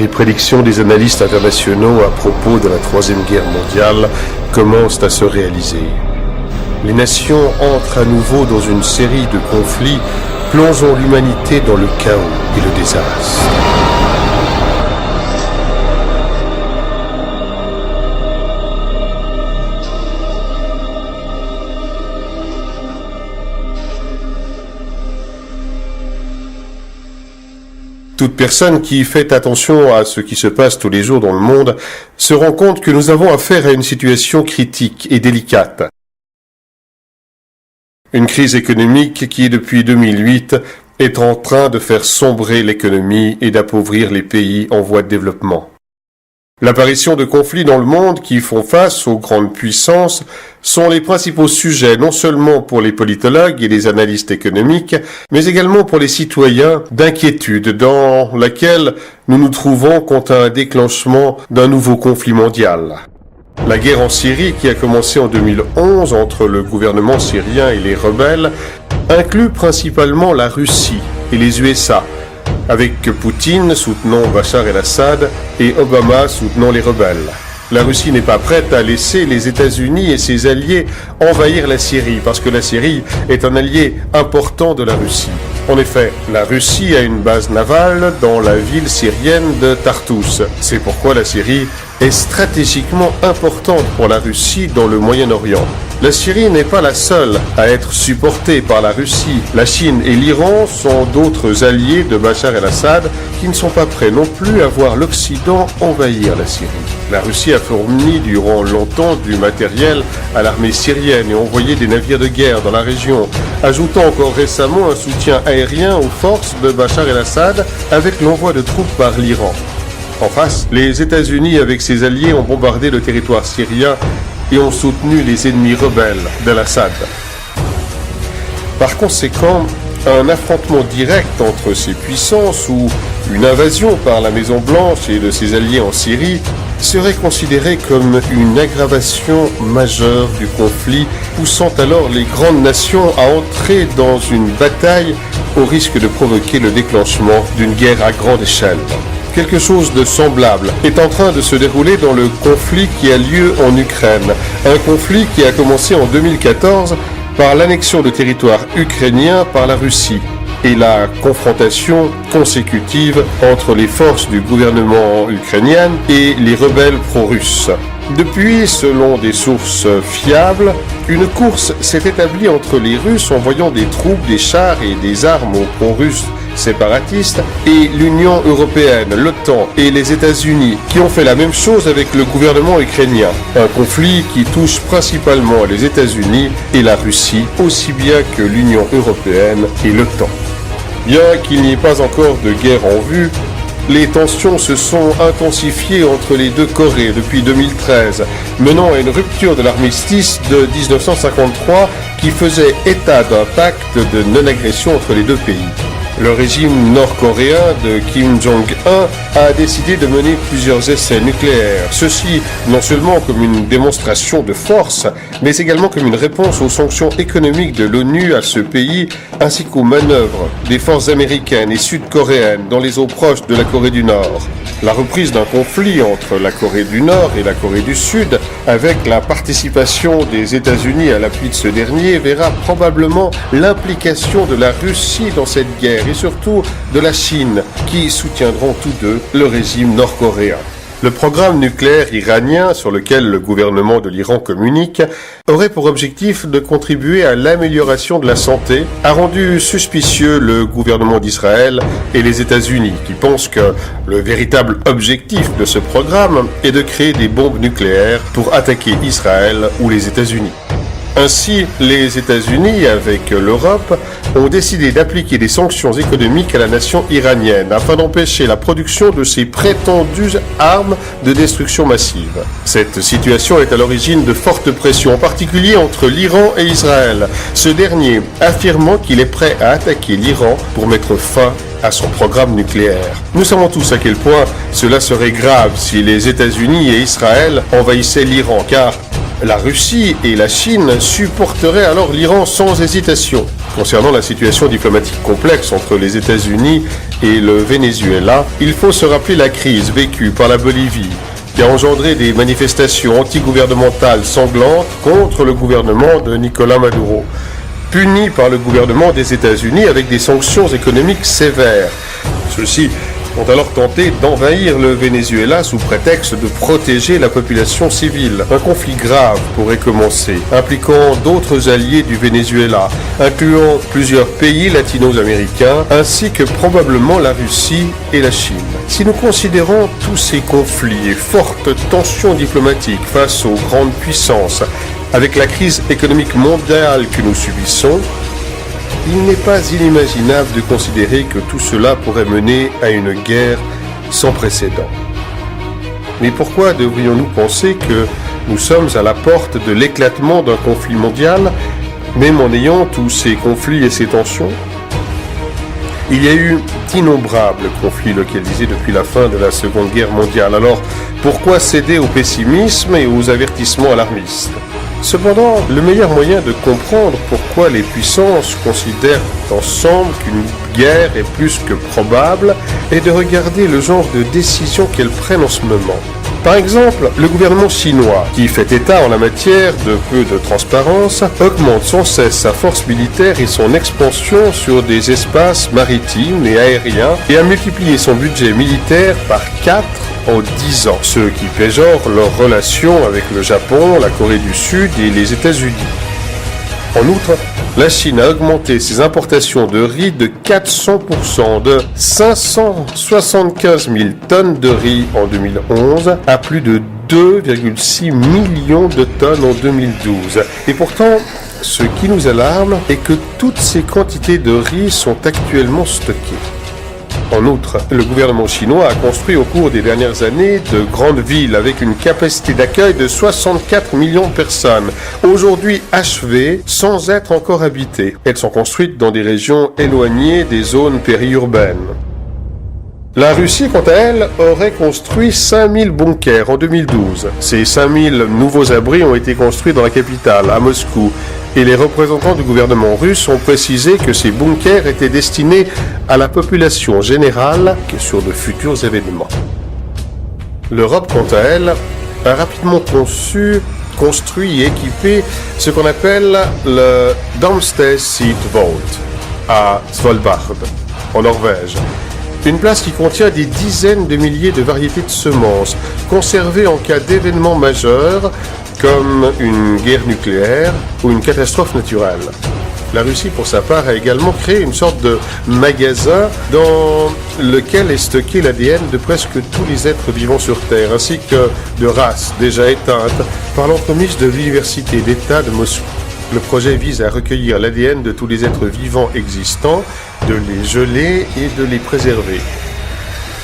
Les prédictions des analystes internationaux à propos de la Troisième Guerre mondiale commencent à se réaliser. Les nations entrent à nouveau dans une série de conflits plongeant l'humanité dans le chaos et le désastre. Toute personne qui fait attention à ce qui se passe tous les jours dans le monde se rend compte que nous avons affaire à une situation critique et délicate. Une crise économique qui, depuis 2008, est en train de faire sombrer l'économie et d'appauvrir les pays en voie de développement. L'apparition de conflits dans le monde qui font face aux grandes puissances sont les principaux sujets non seulement pour les politologues et les analystes économiques, mais également pour les citoyens d'inquiétude dans laquelle nous nous trouvons quant à un déclenchement d'un nouveau conflit mondial. La guerre en Syrie, qui a commencé en 2011 entre le gouvernement syrien et les rebelles, inclut principalement la Russie et les USA, avec Poutine soutenant Bachar el-Assad et Obama soutenant les rebelles. La Russie n'est pas prête à laisser les États-Unis et ses alliés envahir la Syrie, parce que la Syrie est un allié important de la Russie. En effet, la Russie a une base navale dans la ville syrienne de Tartous. C'est pourquoi la Syrie est stratégiquement importante pour la Russie dans le Moyen-Orient. La Syrie n'est pas la seule à être supportée par la Russie. La Chine et l'Iran sont d'autres alliés de Bachar el-Assad qui ne sont pas prêts non plus à voir l'Occident envahir la Syrie. La Russie a fourni durant longtemps du matériel à l'armée syrienne et envoyé des navires de guerre dans la région, ajoutant encore récemment un soutien aérien aux forces de Bachar el-Assad avec l'envoi de troupes par l'Iran. En face, les États-Unis avec ses alliés ont bombardé le territoire syrien et ont soutenu les ennemis rebelles d'Al-Assad. Par conséquent, un affrontement direct entre ces puissances ou une invasion par la Maison-Blanche et de ses alliés en Syrie serait considéré comme une aggravation majeure du conflit, poussant alors les grandes nations à entrer dans une bataille au risque de provoquer le déclenchement d'une guerre à grande échelle. Quelque chose de semblable est en train de se dérouler dans le conflit qui a lieu en Ukraine. Un conflit qui a commencé en 2014 par l'annexion de territoires ukrainiens par la Russie et la confrontation consécutive entre les forces du gouvernement ukrainien et les rebelles pro-russes. Depuis, selon des sources fiables, une course s'est établie entre les Russes envoyant des troupes, des chars et des armes aux pro-russes séparatistes et l'Union européenne, l'OTAN et les États-Unis qui ont fait la même chose avec le gouvernement ukrainien. Un conflit qui touche principalement les États-Unis et la Russie, aussi bien que l'Union européenne et l'OTAN. Bien qu'il n'y ait pas encore de guerre en vue, les tensions se sont intensifiées entre les deux Corées depuis 2013, menant à une rupture de l'armistice de 1953 qui faisait état d'un pacte de non-agression entre les deux pays. Le régime nord-coréen de Kim Jong-un a décidé de mener plusieurs essais nucléaires. Ceci non seulement comme une démonstration de force, mais également comme une réponse aux sanctions économiques de l'ONU à ce pays, ainsi qu'aux manœuvres des forces américaines et sud-coréennes dans les eaux proches de la Corée du Nord. La reprise d'un conflit entre la Corée du Nord et la Corée du Sud, avec la participation des États-Unis à l'appui de ce dernier, verra probablement l'implication de la Russie dans cette guerre et surtout de la Chine, qui soutiendront tous deux le régime nord-coréen. Le programme nucléaire iranien, sur lequel le gouvernement de l'Iran communique, aurait pour objectif de contribuer à l'amélioration de la santé, a rendu suspicieux le gouvernement d'Israël et les États-Unis, qui pensent que le véritable objectif de ce programme est de créer des bombes nucléaires pour attaquer Israël ou les États-Unis. Ainsi, les États-Unis, avec l'Europe, ont décidé d'appliquer des sanctions économiques à la nation iranienne afin d'empêcher la production de ces prétendues armes de destruction massive. Cette situation est à l'origine de fortes pressions, en particulier entre l'Iran et Israël, ce dernier affirmant qu'il est prêt à attaquer l'Iran pour mettre fin à son programme nucléaire. Nous savons tous à quel point cela serait grave si les États-Unis et Israël envahissaient l'Iran, car la Russie et la Chine supporteraient alors l'Iran sans hésitation. Concernant la situation diplomatique complexe entre les États-Unis et le Venezuela, il faut se rappeler la crise vécue par la Bolivie, qui a engendré des manifestations antigouvernementales sanglantes contre le gouvernement de Nicolás Maduro, puni par le gouvernement des États-Unis avec des sanctions économiques sévères. Ceux-ci ont alors tenté d'envahir le Venezuela sous prétexte de protéger la population civile. Un conflit grave pourrait commencer, impliquant d'autres alliés du Venezuela, incluant plusieurs pays latino-américains, ainsi que probablement la Russie et la Chine. Si nous considérons tous ces conflits et fortes tensions diplomatiques face aux grandes puissances, avec la crise économique mondiale que nous subissons, il n'est pas inimaginable de considérer que tout cela pourrait mener à une guerre sans précédent. Mais pourquoi devrions-nous penser que nous sommes à la porte de l'éclatement d'un conflit mondial, même en ayant tous ces conflits et ces tensions ? Il y a eu d'innombrables conflits localisés depuis la fin de la Seconde Guerre mondiale. Alors, pourquoi céder au pessimisme et aux avertissements alarmistes ? Cependant, le meilleur moyen de comprendre pourquoi les puissances considèrent ensemble qu'une guerre est plus que probable est de regarder le genre de décisions qu'elles prennent en ce moment. Par exemple, le gouvernement chinois, qui fait état en la matière de peu de transparence, augmente sans cesse sa force militaire et son expansion sur des espaces maritimes et aériens et a multiplié son budget militaire par 4 en 10 ans, ce qui péjore leurs relations avec le Japon, la Corée du Sud et les États-Unis. En outre, la Chine a augmenté ses importations de riz de 400%, de 575 000 tonnes de riz en 2011 à plus de 2,6 millions de tonnes en 2012. Et pourtant, ce qui nous alarme est que toutes ces quantités de riz sont actuellement stockées. En outre, le gouvernement chinois a construit au cours des dernières années de grandes villes avec une capacité d'accueil de 64 millions de personnes, aujourd'hui achevées sans être encore habitées. Elles sont construites dans des régions éloignées des zones périurbaines. La Russie, quant à elle, aurait construit 5000 bunkers en 2012. Ces 5000 nouveaux abris ont été construits dans la capitale, à Moscou, et les représentants du gouvernement russe ont précisé que ces bunkers étaient destinés à la population générale que sur de futurs événements. L'Europe, quant à elle, a rapidement construit et équipé ce qu'on appelle le Domesday Seed Vault à Svalbard, en Norvège. Une place qui contient des dizaines de milliers de variétés de semences, conservées en cas d'événements majeurs, comme une guerre nucléaire ou une catastrophe naturelle. La Russie, pour sa part, a également créé une sorte de magasin dans lequel est stocké l'ADN de presque tous les êtres vivants sur Terre, ainsi que de races déjà éteintes par l'entremise de l'Université d'État de Moscou. Le projet vise à recueillir l'ADN de tous les êtres vivants existants, de les geler et de les préserver.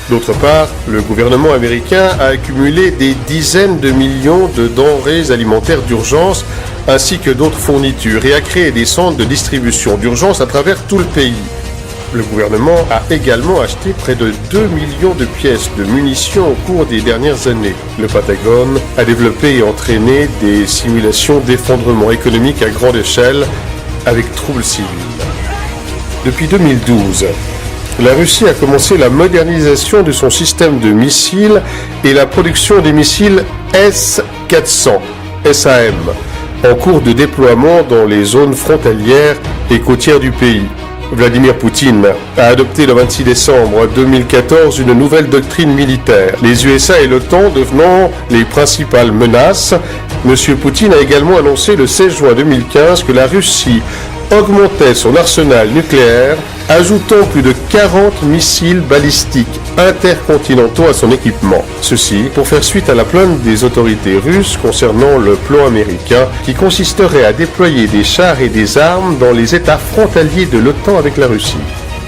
D'autre part, le gouvernement américain a accumulé des dizaines de millions de denrées alimentaires d'urgence ainsi que d'autres fournitures et a créé des centres de distribution d'urgence à travers tout le pays. Le gouvernement a également acheté près de 2 millions de pièces de munitions au cours des dernières années. Le Pentagone a développé et entraîné des simulations d'effondrement économique à grande échelle avec troubles civils. Depuis 2012, la Russie a commencé la modernisation de son système de missiles et la production des missiles S-400, SAM, en cours de déploiement dans les zones frontalières et côtières du pays. Vladimir Poutine a adopté le 26 décembre 2014 une nouvelle doctrine militaire. Les USA et l'OTAN devenant les principales menaces, M. Poutine a également annoncé le 16 juin 2015 que la Russie augmentait son arsenal nucléaire, ajoutant plus de 40 missiles balistiques intercontinentaux à son équipement. Ceci pour faire suite à la plainte des autorités russes concernant le plan américain qui consisterait à déployer des chars et des armes dans les États frontaliers de l'OTAN avec la Russie.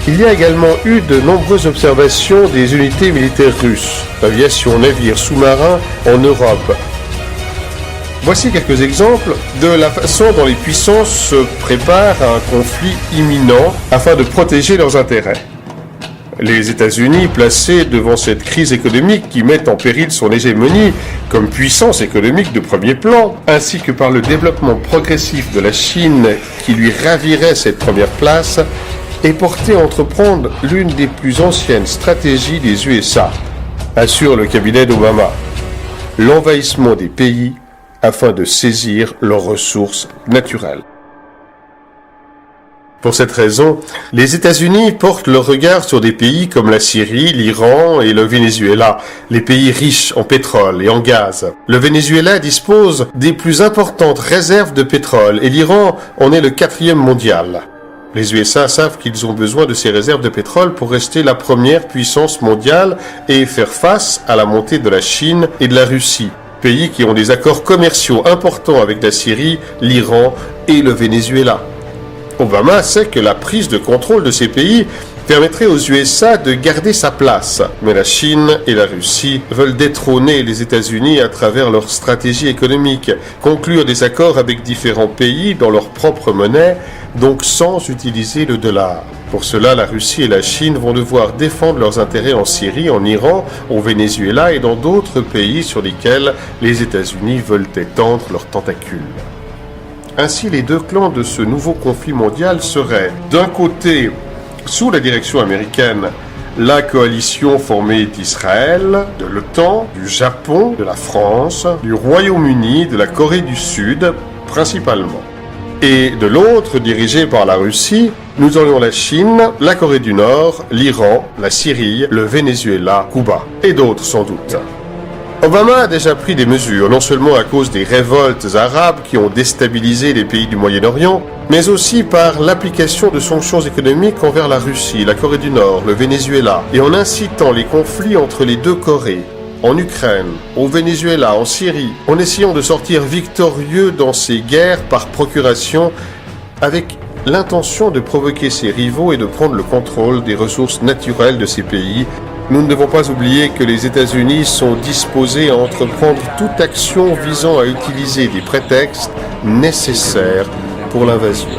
Il y a également eu de nombreuses observations des unités militaires russes, aviation, navires, sous-marins en Europe. Voici quelques exemples de la façon dont les puissances se préparent à un conflit imminent afin de protéger leurs intérêts. Les États-Unis, placés devant cette crise économique qui met en péril son hégémonie comme puissance économique de premier plan, ainsi que par le développement progressif de la Chine qui lui ravirait cette première place, est porté à entreprendre l'une des plus anciennes stratégies des USA, assure le cabinet d'Obama, l'envahissement des pays afin de saisir leurs ressources naturelles. Pour cette raison, les États-Unis portent leur regard sur des pays comme la Syrie, l'Iran et le Venezuela, les pays riches en pétrole et en gaz. Le Venezuela dispose des plus importantes réserves de pétrole et l'Iran en est le 4e mondial. Les USA savent qu'ils ont besoin de ces réserves de pétrole pour rester la première puissance mondiale et faire face à la montée de la Chine et de la Russie, pays qui ont des accords commerciaux importants avec la Syrie, l'Iran et le Venezuela. Obama sait que la prise de contrôle de ces pays permettrait aux USA de garder sa place. Mais la Chine et la Russie veulent détrôner les États-Unis à travers leur stratégie économique, conclure des accords avec différents pays dans leur propre monnaie, donc sans utiliser le dollar. Pour cela, la Russie et la Chine vont devoir défendre leurs intérêts en Syrie, en Iran, au Venezuela et dans d'autres pays sur lesquels les États-Unis veulent étendre leurs tentacules. Ainsi, les deux clans de ce nouveau conflit mondial seraient, d'un côté, sous la direction américaine, la coalition formée d'Israël, de l'OTAN, du Japon, de la France, du Royaume-Uni, de la Corée du Sud, principalement. Et de l'autre, dirigée par la Russie, nous aurions la Chine, la Corée du Nord, l'Iran, la Syrie, le Venezuela, Cuba, et d'autres sans doute. Obama a déjà pris des mesures, non seulement à cause des révoltes arabes qui ont déstabilisé les pays du Moyen-Orient, mais aussi par l'application de sanctions économiques envers la Russie, la Corée du Nord, le Venezuela, et en incitant les conflits entre les deux Corées, en Ukraine, au Venezuela, en Syrie, en essayant de sortir victorieux dans ces guerres par procuration, avec l'intention de provoquer ses rivaux et de prendre le contrôle des ressources naturelles de ces pays. Nous ne devons pas oublier que les États-Unis sont disposés à entreprendre toute action visant à utiliser des prétextes nécessaires pour l'invasion.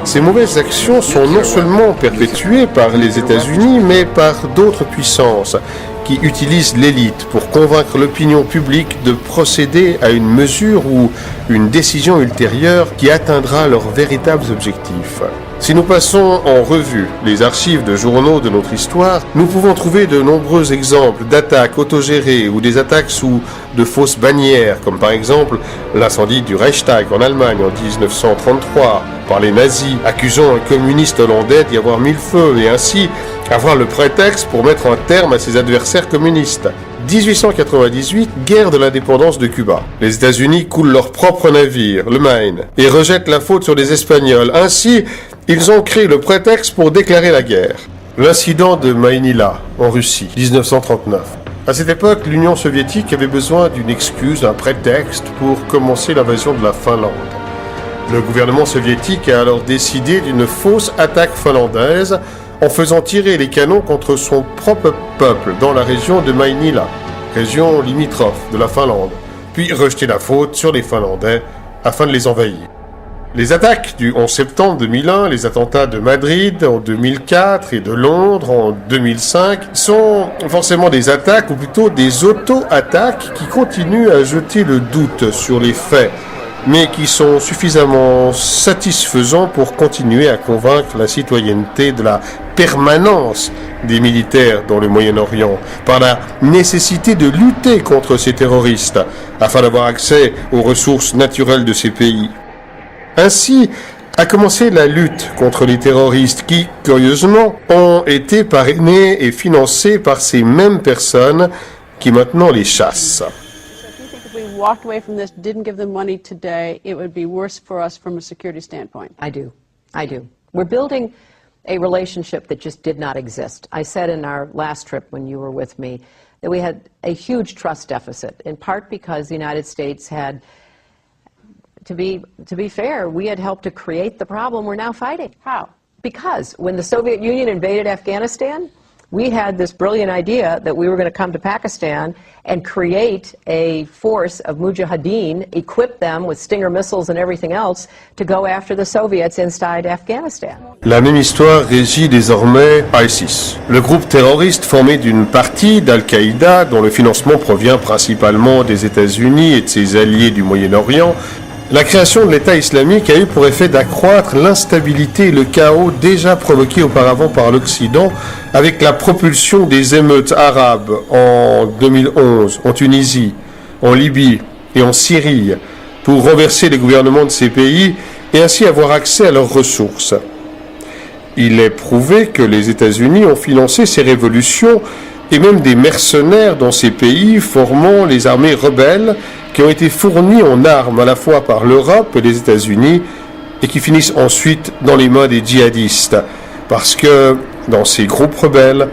Ces mauvaises actions sont non seulement perpétuées par les États-Unis, mais par d'autres puissances qui utilisent l'élite pour convaincre l'opinion publique de procéder à une mesure ou une décision ultérieure qui atteindra leurs véritables objectifs. Si nous passons en revue les archives de journaux de notre histoire, nous pouvons trouver de nombreux exemples d'attaques autogérées ou des attaques sous de fausses bannières, comme par exemple l'incendie du Reichstag en Allemagne en 1933 par les nazis, accusant un communiste hollandais d'y avoir mis le feu et ainsi avoir le prétexte pour mettre un terme à ses adversaires communistes. 1898, guerre de l'indépendance de Cuba. Les États-Unis coulent leur propre navire, le Maine, et rejettent la faute sur les Espagnols. Ainsi, ils ont créé le prétexte pour déclarer la guerre. L'incident de Maïnila, en Russie, 1939. À cette époque, l'Union soviétique avait besoin d'une excuse, d'un prétexte pour commencer l'invasion de la Finlande. Le gouvernement soviétique a alors décidé d'une fausse attaque finlandaise en faisant tirer les canons contre son propre peuple dans la région de Maïnila, région limitrophe de la Finlande, puis rejeter la faute sur les Finlandais afin de les envahir. Les attaques du 11 septembre 2001, les attentats de Madrid en 2004 et de Londres en 2005 sont forcément des attaques, ou plutôt des auto-attaques qui continuent à jeter le doute sur les faits, mais qui sont suffisamment satisfaisants pour continuer à convaincre la citoyenneté de la permanence des militaires dans le Moyen-Orient, par la nécessité de lutter contre ces terroristes, afin d'avoir accès aux ressources naturelles de ces pays. Ainsi a commencé la lutte contre les terroristes qui, curieusement, ont été parrainés et financés par ces mêmes personnes qui maintenant les chassent. Walked away from this, didn't give them money today, it would be worse for us from a security standpoint. I do. We're building a relationship that just did not exist. I said in our last trip when you were with me that we had a huge trust deficit, in part because the United States had, to be fair, we had helped to create the problem we're now fighting. How? Because when the Soviet Union invaded Afghanistan, we had this brilliant idea that we were going to come to Pakistan and create a force of mujahideen, equip them with Stinger missiles and everything else to go after the Soviets inside Afghanistan. La même histoire régit désormais ISIS, le groupe terroriste formé d'une partie d'Al-Qaïda dont le financement provient principalement des États-Unis et de ses alliés du Moyen-Orient. La création de l'État islamique a eu pour effet d'accroître l'instabilité et le chaos déjà provoqués auparavant par l'Occident avec la propulsion des émeutes arabes en 2011 en Tunisie, en Libye et en Syrie pour renverser les gouvernements de ces pays et ainsi avoir accès à leurs ressources. Il est prouvé que les États-Unis ont financé ces révolutions et même des mercenaires dans ces pays formant les armées rebelles qui ont été fournis en armes à la fois par l'Europe et les États-Unis et qui finissent ensuite dans les mains des djihadistes. Parce que dans ces groupes rebelles,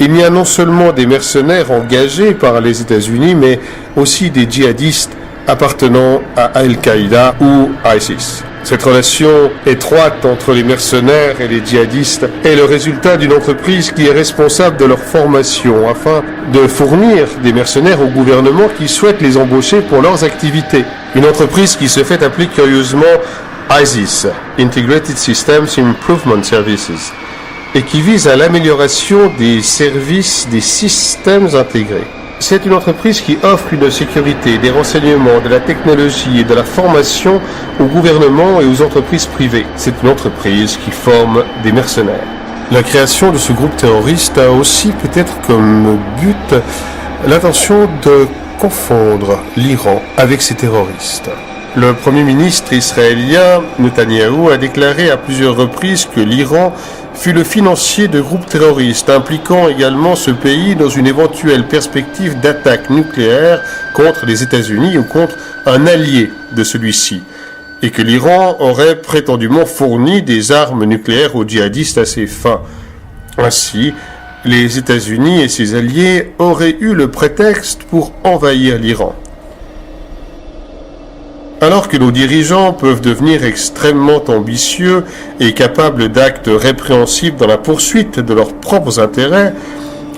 il y a non seulement des mercenaires engagés par les États-Unis, mais aussi des djihadistes appartenant à Al-Qaïda ou ISIS. Cette relation étroite entre les mercenaires et les djihadistes est le résultat d'une entreprise qui est responsable de leur formation afin de fournir des mercenaires au gouvernement qui souhaite les embaucher pour leurs activités. Une entreprise qui se fait appeler curieusement ISIS, Integrated Systems Improvement Services, et qui vise à l'amélioration des services des systèmes intégrés. C'est une entreprise qui offre une sécurité, des renseignements, de la technologie et de la formation au gouvernement et aux entreprises privées. C'est une entreprise qui forme des mercenaires. La création de ce groupe terroriste a aussi peut-être comme but l'intention de confondre l'Iran avec ses terroristes. Le Premier ministre israélien Netanyahou a déclaré à plusieurs reprises que l'Iran fut le financier de groupes terroristes, impliquant également ce pays dans une éventuelle perspective d'attaque nucléaire contre les États-Unis ou contre un allié de celui-ci, et que l'Iran aurait prétendument fourni des armes nucléaires aux djihadistes à ses fins. Ainsi, les États-Unis et ses alliés auraient eu le prétexte pour envahir l'Iran. Alors que nos dirigeants peuvent devenir extrêmement ambitieux et capables d'actes répréhensibles dans la poursuite de leurs propres intérêts,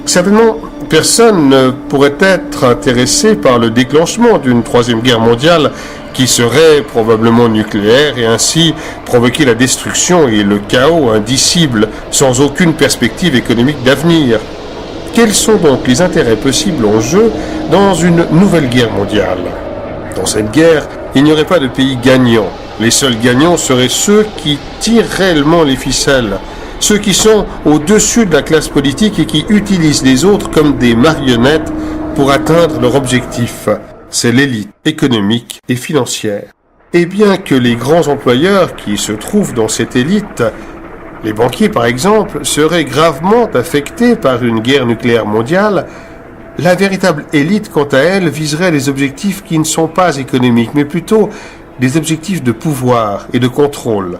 certainement personne ne pourrait être intéressé par le déclenchement d'une troisième guerre mondiale qui serait probablement nucléaire et ainsi provoquer la destruction et le chaos indicible sans aucune perspective économique d'avenir. Quels sont donc les intérêts possibles en jeu dans une nouvelle guerre mondiale ? Dans cette guerre, il n'y aurait pas de pays gagnant. Les seuls gagnants seraient ceux qui tirent réellement les ficelles, ceux qui sont au-dessus de la classe politique et qui utilisent les autres comme des marionnettes pour atteindre leur objectif. C'est l'élite économique et financière. Et bien que les grands employeurs qui se trouvent dans cette élite, les banquiers par exemple, seraient gravement affectés par une guerre nucléaire mondiale, la véritable élite, quant à elle, viserait les objectifs qui ne sont pas économiques, mais plutôt des objectifs de pouvoir et de contrôle.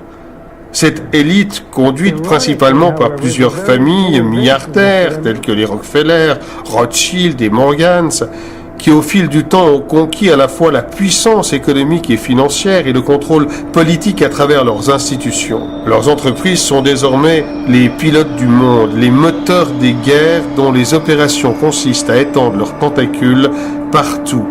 Cette élite, conduite principalement par plusieurs familles milliardaires, telles que les Rockefeller, Rothschild et Morgans, qui au fil du temps ont conquis à la fois la puissance économique et financière et le contrôle politique à travers leurs institutions. Leurs entreprises sont désormais les pilotes du monde, les moteurs des guerres dont les opérations consistent à étendre leurs tentacules partout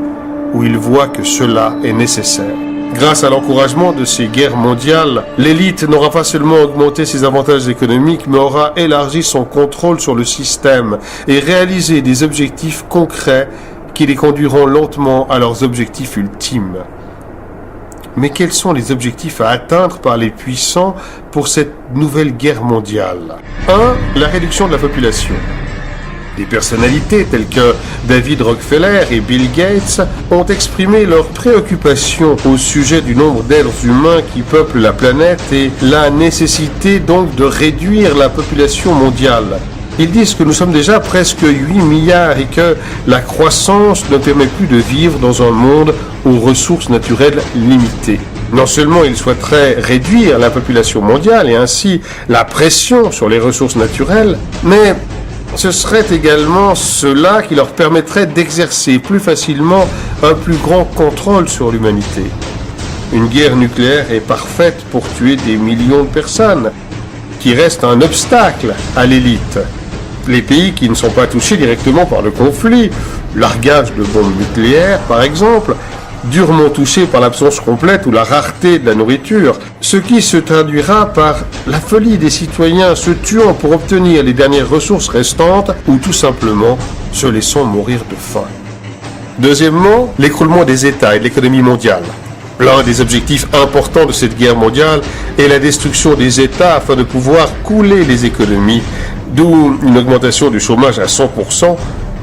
où ils voient que cela est nécessaire. Grâce à l'encouragement de ces guerres mondiales, l'élite n'aura pas seulement augmenté ses avantages économiques, mais aura élargi son contrôle sur le système et réalisé des objectifs concrets qui les conduiront lentement à leurs objectifs ultimes. Mais quels sont les objectifs à atteindre par les puissants pour cette nouvelle guerre mondiale ? 1. La réduction de la population. Des personnalités telles que David Rockefeller et Bill Gates ont exprimé leur préoccupation au sujet du nombre d'êtres humains qui peuplent la planète et la nécessité donc de réduire la population mondiale. Ils disent que nous sommes déjà presque 8 milliards et que la croissance ne permet plus de vivre dans un monde aux ressources naturelles limitées. Non seulement ils souhaiteraient réduire la population mondiale et ainsi la pression sur les ressources naturelles, mais ce serait également cela qui leur permettrait d'exercer plus facilement un plus grand contrôle sur l'humanité. Une guerre nucléaire est parfaite pour tuer des millions de personnes, qui reste un obstacle à l'élite. Les pays qui ne sont pas touchés directement par le conflit, largage de bombes nucléaires par exemple, durement touchés par l'absence complète ou la rareté de la nourriture, ce qui se traduira par la folie des citoyens se tuant pour obtenir les dernières ressources restantes ou tout simplement se laissant mourir de faim. Deuxièmement, l'écroulement des États et de l'économie mondiale. L'un des objectifs importants de cette guerre mondiale est la destruction des États afin de pouvoir couler les économies, d'où une augmentation du chômage à 100%,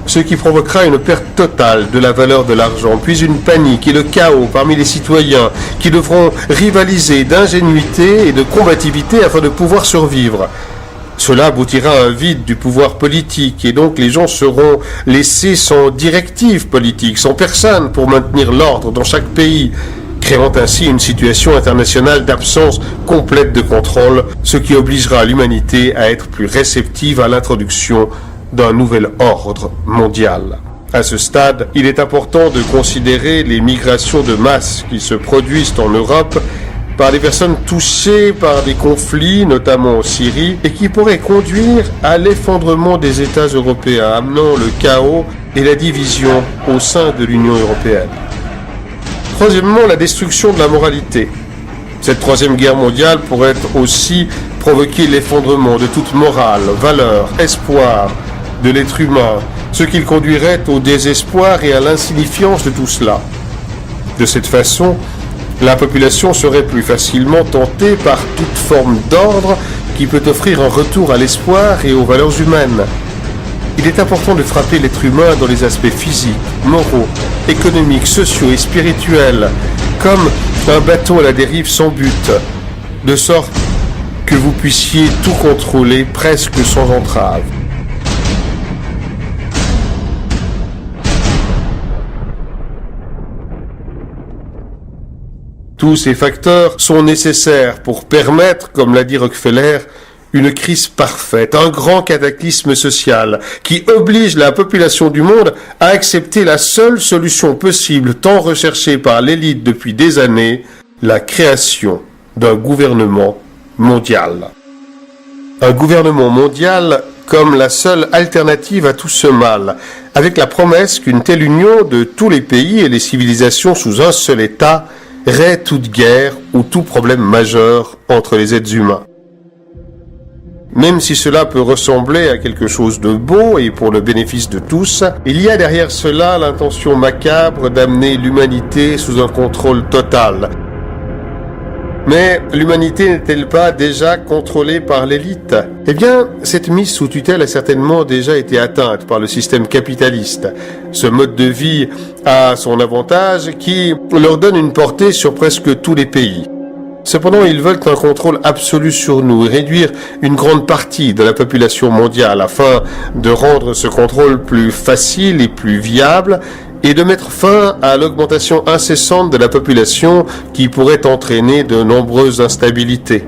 ce qui provoquera une perte totale de la valeur de l'argent, puis une panique et le chaos parmi les citoyens qui devront rivaliser d'ingénuité et de combativité afin de pouvoir survivre. Cela aboutira à un vide du pouvoir politique et donc les gens seront laissés sans directive politique, sans personne pour maintenir l'ordre dans chaque pays, créant ainsi une situation internationale d'absence complète de contrôle, ce qui obligera l'humanité à être plus réceptive à l'introduction d'un nouvel ordre mondial. À ce stade, il est important de considérer les migrations de masse qui se produisent en Europe par des personnes touchées par des conflits, notamment en Syrie, et qui pourraient conduire à l'effondrement des États européens, amenant le chaos et la division au sein de l'Union européenne. Troisièmement, la destruction de la moralité. Cette troisième guerre mondiale pourrait aussi provoquer l'effondrement de toute morale, valeur, espoir de l'être humain, ce qui le conduirait au désespoir et à l'insignifiance de tout cela. De cette façon, la population serait plus facilement tentée par toute forme d'ordre qui peut offrir un retour à l'espoir et aux valeurs humaines. Il est important de frapper l'être humain dans les aspects physiques, moraux, économiques, sociaux et spirituels, comme un bateau à la dérive sans but, de sorte que vous puissiez tout contrôler presque sans entrave. Tous ces facteurs sont nécessaires pour permettre, comme l'a dit Rockefeller, une crise parfaite, un grand cataclysme social qui oblige la population du monde à accepter la seule solution possible tant recherchée par l'élite depuis des années, la création d'un gouvernement mondial. Un gouvernement mondial comme la seule alternative à tout ce mal, avec la promesse qu'une telle union de tous les pays et les civilisations sous un seul État raie toute guerre ou tout problème majeur entre les êtres humains. Même si cela peut ressembler à quelque chose de beau et pour le bénéfice de tous, il y a derrière cela l'intention macabre d'amener l'humanité sous un contrôle total. Mais l'humanité n'est-elle pas déjà contrôlée par l'élite ? Eh bien, cette mise sous tutelle a certainement déjà été atteinte par le système capitaliste. Ce mode de vie a son avantage qui leur donne une portée sur presque tous les pays. Cependant, ils veulent un contrôle absolu sur nous et réduire une grande partie de la population mondiale afin de rendre ce contrôle plus facile et plus viable et de mettre fin à l'augmentation incessante de la population qui pourrait entraîner de nombreuses instabilités.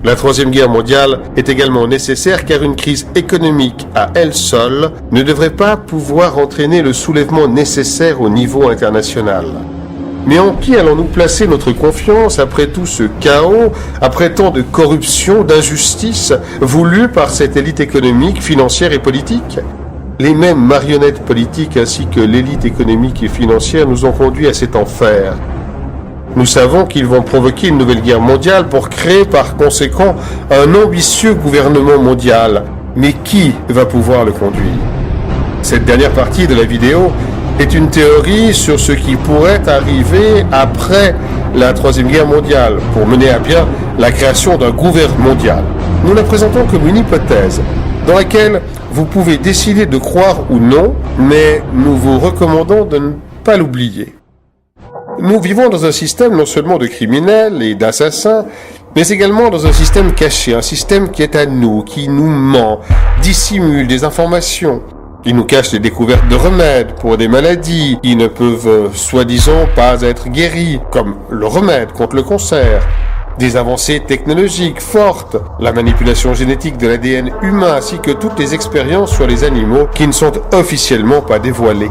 La Troisième Guerre mondiale est également nécessaire car une crise économique à elle seule ne devrait pas pouvoir entraîner le soulèvement nécessaire au niveau international. Mais en qui allons-nous placer notre confiance après tout ce chaos, après tant de corruption, d'injustice voulue par cette élite économique, financière et politique ? Les mêmes marionnettes politiques ainsi que l'élite économique et financière nous ont conduits à cet enfer. Nous savons qu'ils vont provoquer une nouvelle guerre mondiale pour créer par conséquent un ambitieux gouvernement mondial. Mais qui va pouvoir le conduire ? Cette dernière partie de la vidéo est une théorie sur ce qui pourrait arriver après la Troisième Guerre mondiale pour mener à bien la création d'un gouvernement mondial. Nous la présentons comme une hypothèse dans laquelle vous pouvez décider de croire ou non, mais nous vous recommandons de ne pas l'oublier. Nous vivons dans un système non seulement de criminels et d'assassins, mais également dans un système caché, un système qui est à nous, qui nous ment, dissimule des informations. Il nous cache les découvertes de remèdes pour des maladies qui ne peuvent soi-disant pas être guéries, comme le remède contre le cancer. Des avancées technologiques fortes, la manipulation génétique de l'ADN humain ainsi que toutes les expériences sur les animaux qui ne sont officiellement pas dévoilées.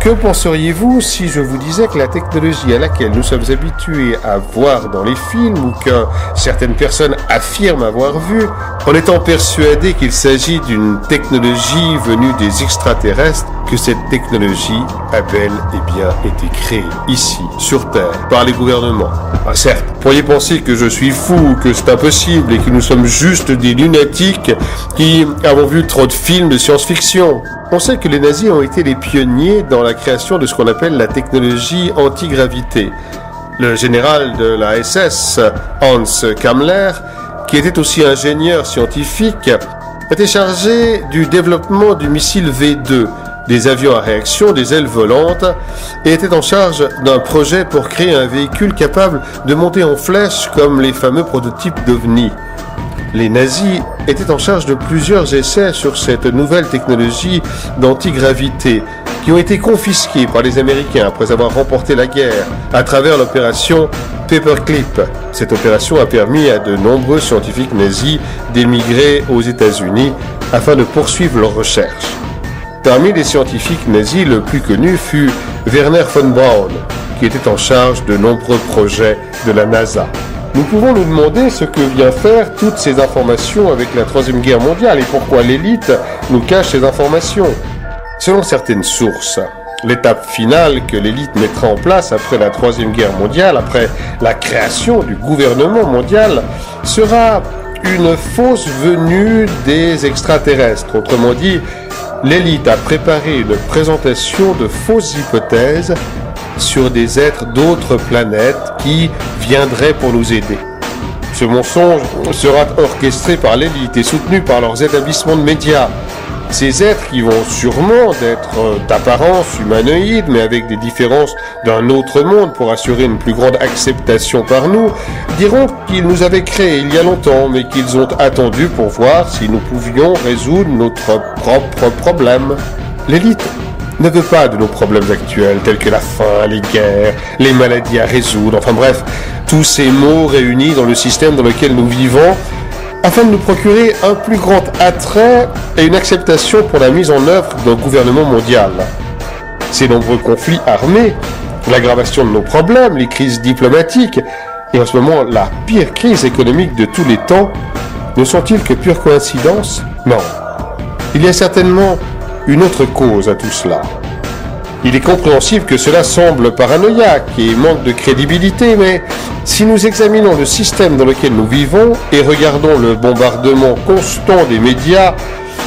Que penseriez-vous si je vous disais que la technologie à laquelle nous sommes habitués à voir dans les films ou que certaines personnes affirment avoir vu, en étant persuadées qu'il s'agit d'une technologie venue des extraterrestres, que cette technologie a bel et bien été créée ici, sur Terre, par les gouvernements. Ah, certes, vous pourriez penser que je suis fou, que c'est impossible et que nous sommes juste des lunatiques qui avons vu trop de films de science-fiction. On sait que les nazis ont été les pionniers dans la création de ce qu'on appelle la technologie antigravité. Le général de la SS, Hans Kammler, qui était aussi ingénieur scientifique, était chargé du développement du missile V2, des avions à réaction, des ailes volantes, et était en charge d'un projet pour créer un véhicule capable de monter en flèche comme les fameux prototypes d'OVNI. Les nazis étaient en charge de plusieurs essais sur cette nouvelle technologie d'antigravité qui ont été confisqués par les Américains après avoir remporté la guerre à travers l'opération Paperclip. Cette opération a permis à de nombreux scientifiques nazis d'émigrer aux États-Unis afin de poursuivre leurs recherches. Parmi les scientifiques nazis, le plus connu fut Wernher von Braun, qui était en charge de nombreux projets de la NASA. Nous pouvons nous demander ce que vient faire toutes ces informations avec la Troisième Guerre mondiale et pourquoi l'élite nous cache ces informations. Selon certaines sources, l'étape finale que l'élite mettra en place après la Troisième Guerre mondiale, après la création du gouvernement mondial, sera une fausse venue des extraterrestres. Autrement dit, l'élite a préparé une présentation de fausses hypothèses sur des êtres d'autres planètes qui viendraient pour nous aider. Ce mensonge sera orchestré par l'élite et soutenu par leurs établissements de médias. Ces êtres qui vont sûrement être d'apparence humanoïde, mais avec des différences d'un autre monde pour assurer une plus grande acceptation par nous, diront qu'ils nous avaient créés il y a longtemps, mais qu'ils ont attendu pour voir si nous pouvions résoudre notre propre problème. L'élite ne veut pas de nos problèmes actuels, tels que la faim, les guerres, les maladies à résoudre, enfin bref, tous ces maux réunis dans le système dans lequel nous vivons, afin de nous procurer un plus grand attrait et une acceptation pour la mise en œuvre d'un gouvernement mondial. Ces nombreux conflits armés, l'aggravation de nos problèmes, les crises diplomatiques, et en ce moment la pire crise économique de tous les temps, ne sont-ils que pure coïncidence? Non. Il y a certainement une autre cause à tout cela. Il est compréhensible que cela semble paranoïaque et manque de crédibilité, mais si nous examinons le système dans lequel nous vivons et regardons le bombardement constant des médias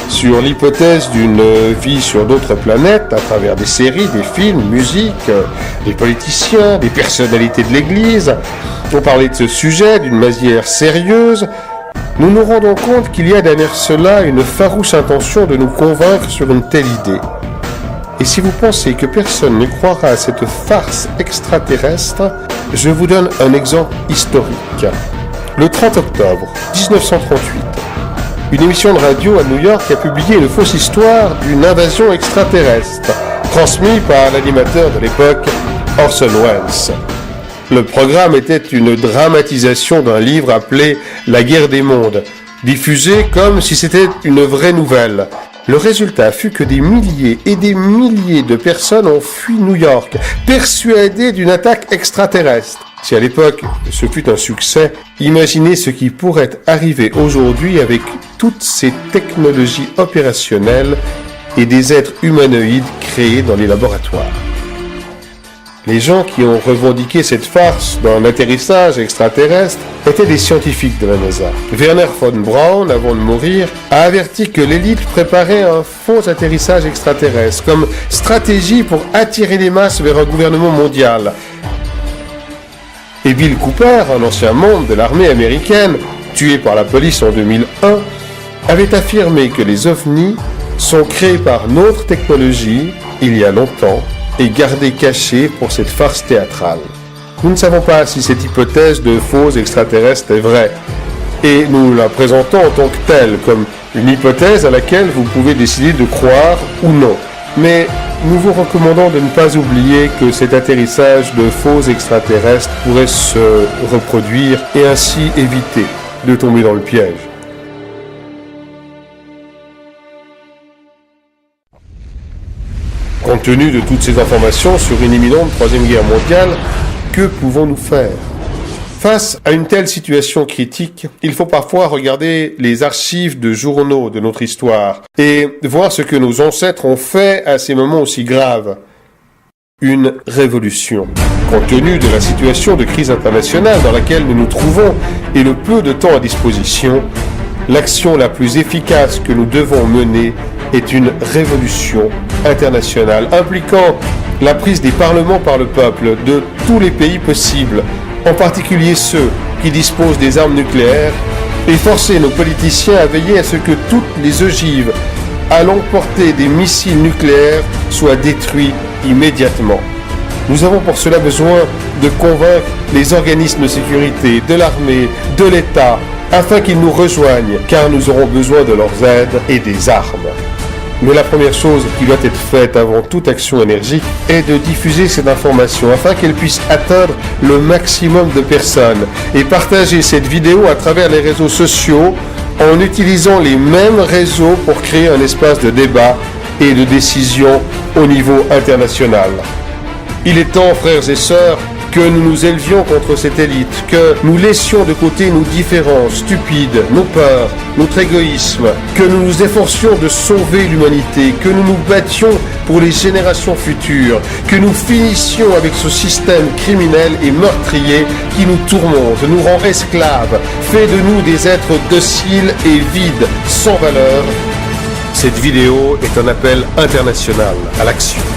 sur l'hypothèse d'une vie sur d'autres planètes à travers des séries, des films, musique, des politiciens, des personnalités de l'Église, pour parler de ce sujet d'une manière sérieuse, nous nous rendons compte qu'il y a derrière cela une farouche intention de nous convaincre sur une telle idée. Et si vous pensez que personne ne croira à cette farce extraterrestre, je vous donne un exemple historique. Le 30 octobre 1938, une émission de radio à New York a publié une fausse histoire d'une invasion extraterrestre, transmise par l'animateur de l'époque, Orson Welles. Le programme était une dramatisation d'un livre appelé « La guerre des mondes », diffusé comme si c'était une vraie nouvelle. Le résultat fut que des milliers et des milliers de personnes ont fui New York, persuadées d'une attaque extraterrestre. Si à l'époque ce fut un succès, imaginez ce qui pourrait arriver aujourd'hui avec toutes ces technologies opérationnelles et des êtres humanoïdes créés dans les laboratoires. Les gens qui ont revendiqué cette farce d'un atterrissage extraterrestre étaient des scientifiques de la NASA. Wernher von Braun, avant de mourir, a averti que l'élite préparait un faux atterrissage extraterrestre comme stratégie pour attirer les masses vers un gouvernement mondial. Et Bill Cooper, un ancien membre de l'armée américaine, tué par la police en 2001, avait affirmé que les ovnis sont créés par notre technologie, il y a longtemps, et gardés cachés pour cette farce théâtrale. Nous ne savons pas si cette hypothèse de faux extraterrestres est vraie, et nous la présentons en tant que telle, comme une hypothèse à laquelle vous pouvez décider de croire ou non. Mais nous vous recommandons de ne pas oublier que cet atterrissage de faux extraterrestres pourrait se reproduire et ainsi éviter de tomber dans le piège. Compte tenu de toutes ces informations sur une imminente Troisième Guerre mondiale, que pouvons-nous faire ? Face à une telle situation critique, il faut parfois regarder les archives de journaux de notre histoire et voir ce que nos ancêtres ont fait à ces moments aussi graves. Une révolution. Compte tenu de la situation de crise internationale dans laquelle nous nous trouvons et le peu de temps à disposition, l'action la plus efficace que nous devons mener est une révolution internationale impliquant la prise des parlements par le peuple de tous les pays possibles, en particulier ceux qui disposent des armes nucléaires, et forcer nos politiciens à veiller à ce que toutes les ogives allant porter des missiles nucléaires soient détruits immédiatement. Nous avons pour cela besoin de convaincre les organismes de sécurité, de l'armée, de l'État, afin qu'ils nous rejoignent, car nous aurons besoin de leurs aides et des armes. Mais la première chose qui doit être faite avant toute action énergique est de diffuser cette information afin qu'elle puisse atteindre le maximum de personnes et partager cette vidéo à travers les réseaux sociaux en utilisant les mêmes réseaux pour créer un espace de débat et de décision au niveau international. Il est temps, frères et sœurs, que nous nous élevions contre cette élite, que nous laissions de côté nos différences stupides, nos peurs, notre égoïsme, que nous nous efforcions de sauver l'humanité, que nous nous battions pour les générations futures, que nous finissions avec ce système criminel et meurtrier qui nous tourmente, nous rend esclaves, fait de nous des êtres dociles et vides, sans valeur. Cette vidéo est un appel international à l'action.